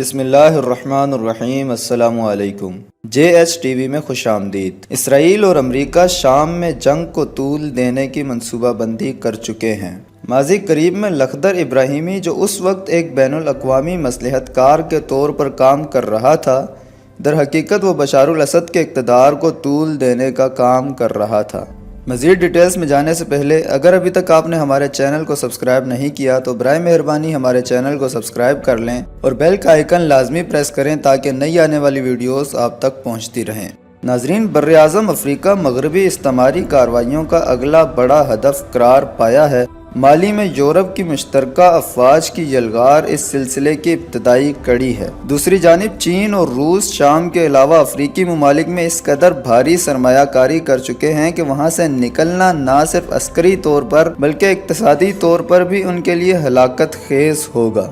بسم اللہ الرحمن الرحیم۔ السلام علیکم۔ JH-TV میں خوش آمدید۔ اسرائیل اور امریکہ شام میں جنگ کو طول دینے کی منصوبہ بندی کر چکے ہیں۔ ماضی قریب میں لخدر ابراہیمی جو اس وقت ایک بین الاقوامی مصلحت کار کے طور پر کام کر رہا تھا، در حقیقت وہ بشار الاسد کے اقتدار کو طول دینے کا کام کر رہا تھا۔ مزید ڈیٹیلز میں جانے سے پہلے اگر ابھی تک آپ نے ہمارے چینل کو سبسکرائب نہیں کیا تو برائے مہربانی ہمارے چینل کو سبسکرائب کر لیں اور بیل کا آئیکن لازمی پریس کریں تاکہ نئی آنے والی ویڈیوز آپ تک پہنچتی رہیں۔ ناظرین، براعظم افریقہ مغربی استعماری کارروائیوں کا اگلا بڑا ہدف قرار پایا ہے۔ مالی میں یورپ کی مشترکہ افواج کی یلغار اس سلسلے کی ابتدائی کڑی ہے۔ دوسری جانب چین اور روس شام کے علاوہ افریقی ممالک میں اس قدر بھاری سرمایہ کاری کر چکے ہیں کہ وہاں سے نکلنا نہ صرف عسکری طور پر بلکہ اقتصادی طور پر بھی ان کے لیے ہلاکت خیز ہوگا۔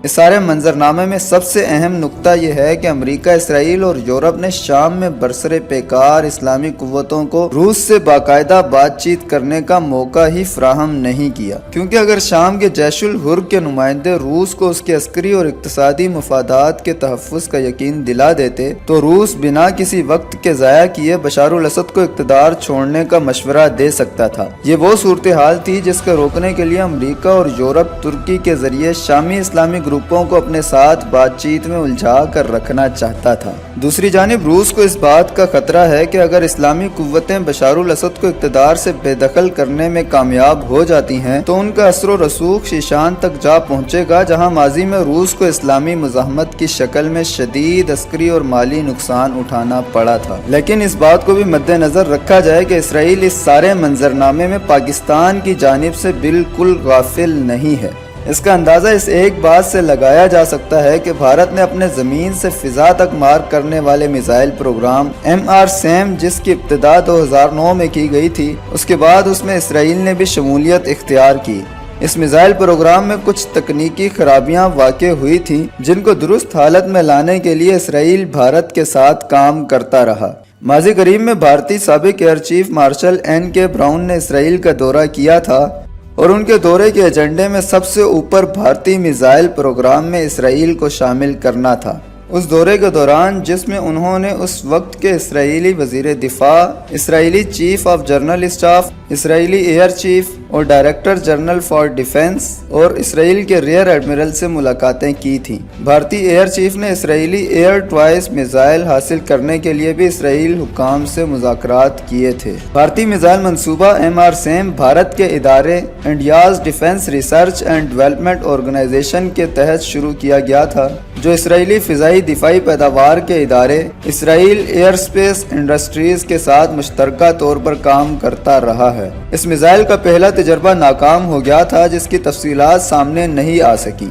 اس سارے منظرنامے میں سب سے اہم نقطہ یہ ہے کہ امریکہ، اسرائیل اور یورپ نے شام میں برسر پیکار اسلامی قوتوں کو روس سے باقاعدہ بات چیت کرنے کا موقع ہی فراہم نہیں کیا، کیونکہ اگر شام کے جیش الحر کے نمائندے روس کو اس کے عسکری اور اقتصادی مفادات کے تحفظ کا یقین دلا دیتے تو روس بنا کسی وقت کے ضائع کیے بشار الاسد کو اقتدار چھوڑنے کا مشورہ دے سکتا تھا۔ یہ وہ صورتحال تھی جس کے روکنے کے لیے امریکہ اور یورپ ترکی کے ذریعے شامی اسلامی گروپوں کو اپنے ساتھ بات چیت میں الجھا کر رکھنا چاہتا تھا۔ دوسری جانب روس کو اس بات کا خطرہ ہے کہ اگر اسلامی قوتیں بشار الاسد کو اقتدار سے بے دخل کرنے میں کامیاب ہو جاتی ہیں تو ان کا اثر و رسوخ شیشان تک جا پہنچے گا، جہاں ماضی میں روس کو اسلامی مزاحمت کی شکل میں شدید عسکری اور مالی نقصان اٹھانا پڑا تھا۔ لیکن اس بات کو بھی مد نظر رکھا جائے کہ اسرائیل اس سارے منظرنامے میں پاکستان کی جانب سے بالکل غافل نہیں ہے۔ اس کا اندازہ اس ایک بات سے لگایا جا سکتا ہے کہ بھارت نے اپنے زمین سے فضا تک مار کرنے والے میزائل پروگرام MR-SAM جس کی ابتدا 2009 میں کی گئی تھی، اس کے بعد اس میں اسرائیل نے بھی شمولیت اختیار کی۔ اس میزائل پروگرام میں کچھ تکنیکی خرابیاں واقع ہوئی تھیں جن کو درست حالت میں لانے کے لیے اسرائیل بھارت کے ساتھ کام کرتا رہا۔ ماضی قریب میں بھارتی سابق air chief marshal N.K. Brown نے اسرائیل کا دورہ کیا تھا اور ان کے دورے کے ایجنڈے میں سب سے اوپر بھارتی میزائل پروگرام میں اسرائیل کو شامل کرنا تھا۔ اس دورے کے دوران جس میں انہوں نے اس وقت کے اسرائیلی وزیر دفاع، اسرائیلی چیف آف جنرل اسٹاف، اسرائیلی ایئر چیف اور ڈائریکٹر جنرل فار ڈیفنس اور اسرائیل کے ریئر ایڈمرل سے ملاقاتیں کی تھیں۔ بھارتی ایئر چیف نے اسرائیلی ایئر ٹوائس میزائل حاصل کرنے کے لیے بھی اسرائیل حکام سے مذاکرات کیے تھے۔ بھارتی میزائل منصوبہ MR-SAM بھارت کے ادارے India's defence research and development organisation کے تحت شروع کیا گیا تھا، جو اسرائیلی فضائی دفاعی پیداوار کے ادارے اسرائیل ایئر اسپیس انڈسٹریز کے ساتھ مشترکہ طور پر کام کرتا رہا ہے۔ اس میزائل کا پہلا تجربہ ناکام ہو گیا تھا جس کی تفصیلات سامنے نہیں آ سکی۔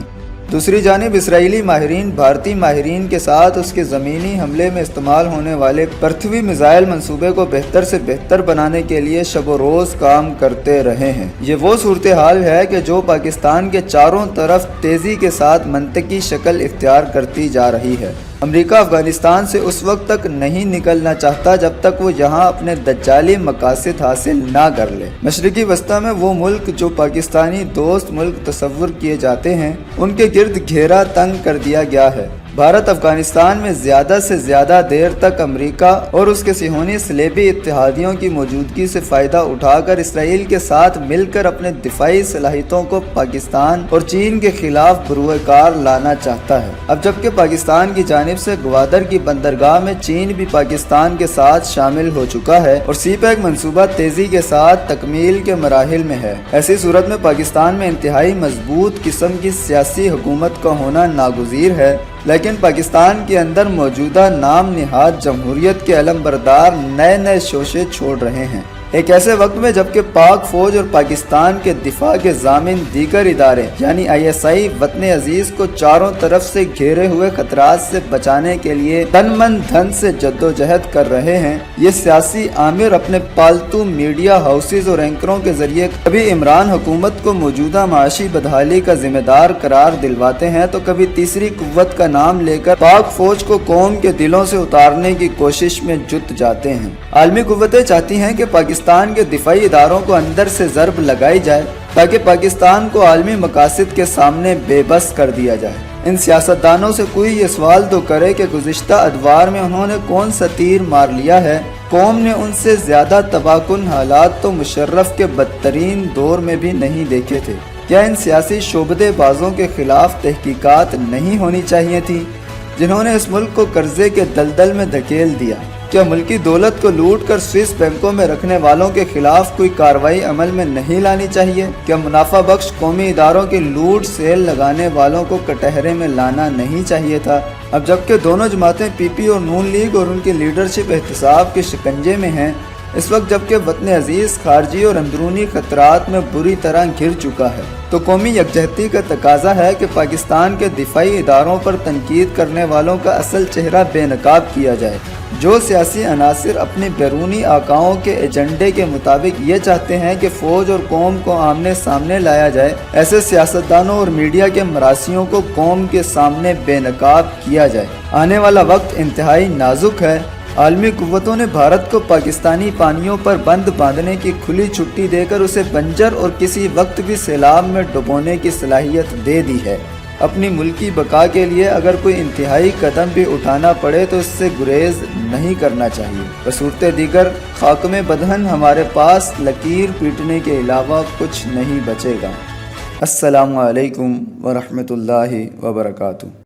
دوسری جانب اسرائیلی ماہرین بھارتی ماہرین کے ساتھ اس کے زمینی حملے میں استعمال ہونے والے پرتھوی میزائل منصوبے کو بہتر سے بہتر بنانے کے لیے شب و روز کام کرتے رہے ہیں۔ یہ وہ صورتحال ہے کہ جو پاکستان کے چاروں طرف تیزی کے ساتھ منطقی شکل اختیار کرتی جا رہی ہے۔ امریکہ افغانستان سے اس وقت تک نہیں نکلنا چاہتا جب تک وہ یہاں اپنے دجالی مقاصد حاصل نہ کر لے۔ مشرقی وسطی میں وہ ملک جو پاکستانی دوست ملک تصور کیے جاتے ہیں، ان کے گرد گھیرا تنگ کر دیا گیا ہے۔ بھارت افغانستان میں زیادہ سے زیادہ دیر تک امریکہ اور اس کے صہیونی صلیبی اتحادیوں کی موجودگی سے فائدہ اٹھا کر اسرائیل کے ساتھ مل کر اپنے دفاعی صلاحیتوں کو پاکستان اور چین کے خلاف بروئے کار لانا چاہتا ہے۔ اب جبکہ پاکستان کی جانب سے گوادر کی بندرگاہ میں چین بھی پاکستان کے ساتھ شامل ہو چکا ہے اور سی پیک منصوبہ تیزی کے ساتھ تکمیل کے مراحل میں ہے، ایسی صورت میں پاکستان میں انتہائی مضبوط قسم کی سیاسی حکومت کا ہونا ناگزیر ہے۔ لیکن پاکستان کے اندر موجودہ نام نہاد جمہوریت کے علم بردار نئے شوشے چھوڑ رہے ہیں، ایک ایسے وقت میں جبکہ پاک فوج اور پاکستان کے دفاع کے ضامن دیگر ادارے یعنی ISI وطن عزیز کو چاروں طرف سے گھیرے ہوئے خطرات سے بچانے کے لیے تن من دھن سے جدوجہد کر رہے ہیں۔ یہ سیاسی آمر اپنے پالتو میڈیا ہاؤسز اور اینکروں کے ذریعے کبھی عمران حکومت کو موجودہ معاشی بدحالی کا ذمہ دار قرار دلواتے ہیں تو کبھی تیسری قوت کا نام لے کر پاک فوج کو قوم کے دلوں سے اتارنے کی کوشش میں جت جاتے ہیں۔ عالمی قوتیں چاہتی ہیں کہ پاکستان کے دفاعی اداروں کو اندر سے ضرب لگائی جائے تاکہ پاکستان کو عالمی مقاصد کے سامنے بے بس کر دیا جائے۔ ان سیاستدانوں سے کوئی یہ سوال تو کرے کہ گزشتہ ادوار میں انہوں نے کون سا تیر مار لیا ہے۔ قوم نے ان سے زیادہ تباہ کن حالات تو مشرف کے بدترین دور میں بھی نہیں دیکھے تھے۔ کیا ان سیاسی شعبدے بازوں کے خلاف تحقیقات نہیں ہونی چاہیے تھی جنہوں نے اس ملک کو قرضے کے دلدل میں دھکیل دیا؟ کیا ملکی دولت کو لوٹ کر سوئس بینکوں میں رکھنے والوں کے خلاف کوئی کارروائی عمل میں نہیں لانی چاہیے؟ کیا منافع بخش قومی اداروں کی لوٹ سیل لگانے والوں کو کٹہرے میں لانا نہیں چاہیے تھا؟ اب جبکہ دونوں جماعتیں پی پی اور نون لیگ اور ان کی لیڈرشپ احتساب کے شکنجے میں ہیں، اس وقت جبکہ وطن عزیز خارجی اور اندرونی خطرات میں بری طرح گھر چکا ہے، تو قومی یکجہتی کا تقاضا ہے کہ پاکستان کے دفاعی اداروں پر تنقید کرنے والوں کا اصل چہرہ بے نقاب کیا جائے۔ جو سیاسی عناصر اپنے بیرونی آقاؤں کے ایجنڈے کے مطابق یہ چاہتے ہیں کہ فوج اور قوم کو آمنے سامنے لایا جائے، ایسے سیاستدانوں اور میڈیا کے مراسیوں کو قوم کے سامنے بے نقاب کیا جائے۔ آنے والا وقت انتہائی نازک ہے۔ عالمی قوتوں نے بھارت کو پاکستانی پانیوں پر بند باندھنے کی کھلی چھٹی دے کر اسے بنجر اور کسی وقت بھی سیلاب میں ڈبونے کی صلاحیت دے دی ہے۔ اپنی ملکی بقا کے لیے اگر کوئی انتہائی قدم بھی اٹھانا پڑے تو اس سے گریز نہیں کرنا چاہیے۔ بصورت دیگر خاک میں بدہن ہمارے پاس لکیر پیٹنے کے علاوہ کچھ نہیں بچے گا۔ السلام علیکم ورحمۃ اللہ وبرکاتہ۔